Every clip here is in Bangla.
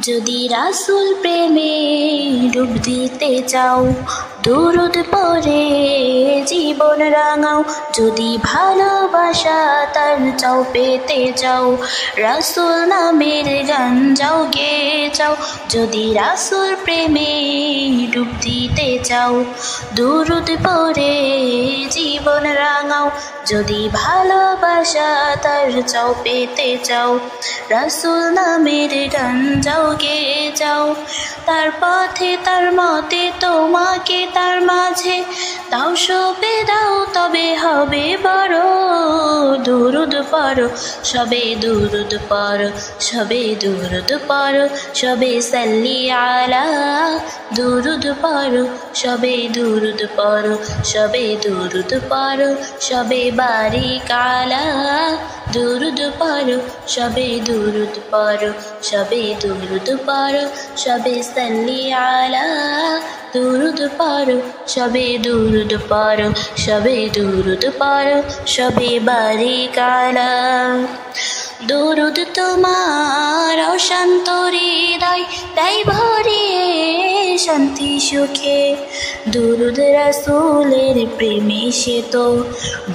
যদি রাসূল প্রেমে ডুব দিতে চাও, দুরুদ পড়ে জীবন রাঙাও। যদি ভালোবাসা তার চাও পেতে চাও, রাসূল নামের গান যাও গেয়ে যাও। যদি রাসূল প্রেমে ডুব দিতে চাও, দুরুদ পড়ে জীবন রাঙাও। যদি ভালোবাসা তার চাও পেতে চাও, রাসূল নামের গান যাও গেয়ে যাও। তার পথে তার মতে তোমাকে তার মাঝে দাও সঁপে দাও, তবে হবে বড়। দুরুদ পড়ো সবে দুরুদ পড়ো, সবে দুরুদ পড়ো, সবে সাল্লি আলা। দুরুদ পড়ো সবে দুরুদ পড়ো, সবে দুরুদ পড়ো, সবে বারিক আলা। দুরুদ পড়ো সবে দুরুদ পড়ো, সবে দুরুদ পড়ো, সবে সাল্লি আলা। দুরুদ পড়ো সবে দুরুদ পড়ো, সবে দুরুদ পড়ো, সবে বারিক আলা। দুরুদ তোমার অশান্ত হৃদয় দেয় ভরিয়ে শান্তি সুখে। দুরুদ রাসূলের প্রেমে সে তো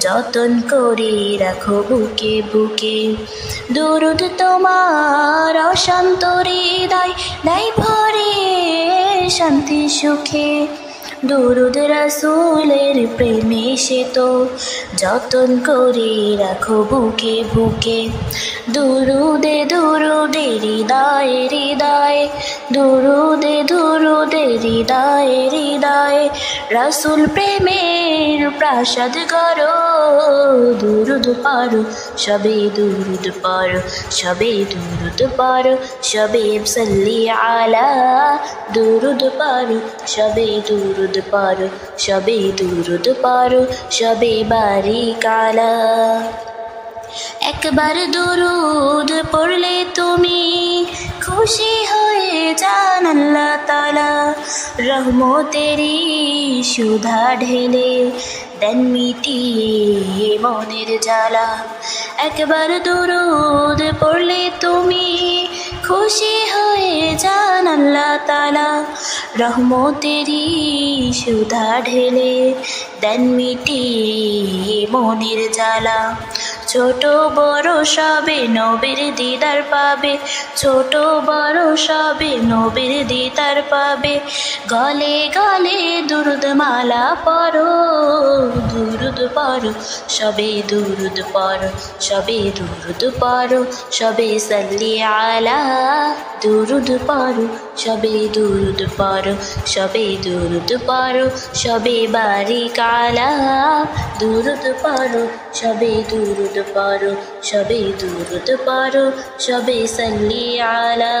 যতন করে রাখো বুকে বুকে। দুরুদ তোমার অশান্ত হৃদয় দেয় ভরিয়ে শান্তি সুখে। দুরুদ রাসূলের প্রেমে সে তো যতন করে রাখো বুকে বুকে। দুরুদে দুরুদে হৃদয়ে হৃদয়ে, দুরুদে দুরুদে হৃদয়ে হৃদয়ে, রাসূল প্রেমের প্রাসাদ গড়ো। দুরুদ পড়ো সবে দুরুদ পড়ো, সবে দুরুদ পড়ো, সবে সাল্লি আলা। দুরুদ পড়ো সবে দুরুদ পড়ো, সবে দুরুদ পড়ো, সবে বারিক আলা। একবার দুরুদ পড়লে তুমি খুশি হয়ে যান আল্লাহ তাআলা। রহমতেরই সুধা ঢেলে দেন মিটিয়ে মনের জ্বালা। একবার দুরুদ পড়লে তুমি খুশি হয়ে যান আল্লাহ তাআলা। রহমতেরই সুধা ঢেলে দেন মিটিয়ে মনের জ্বালা। ছোট বড় সবে নবীর দিদার পাবে, ছোট বড় সবে নবীর দিদার পাবে। গলে গলে দুরুদ মালা পড়ো। দুরুদ পড়ো সবে দুরুদ পড়ো, সবে দুরুদ পড়ো, সবে সাল্লি আলা। দুরুদ পড়ো সবে দুরুদ পড়ো, সবে দুরুদ পড়ো, সবে বারিক আলা। দুরুদ পড়ো সবে দুরুদ পড়ো, সবে দুরুদ পড়ো, সবে সাল্লি আলা।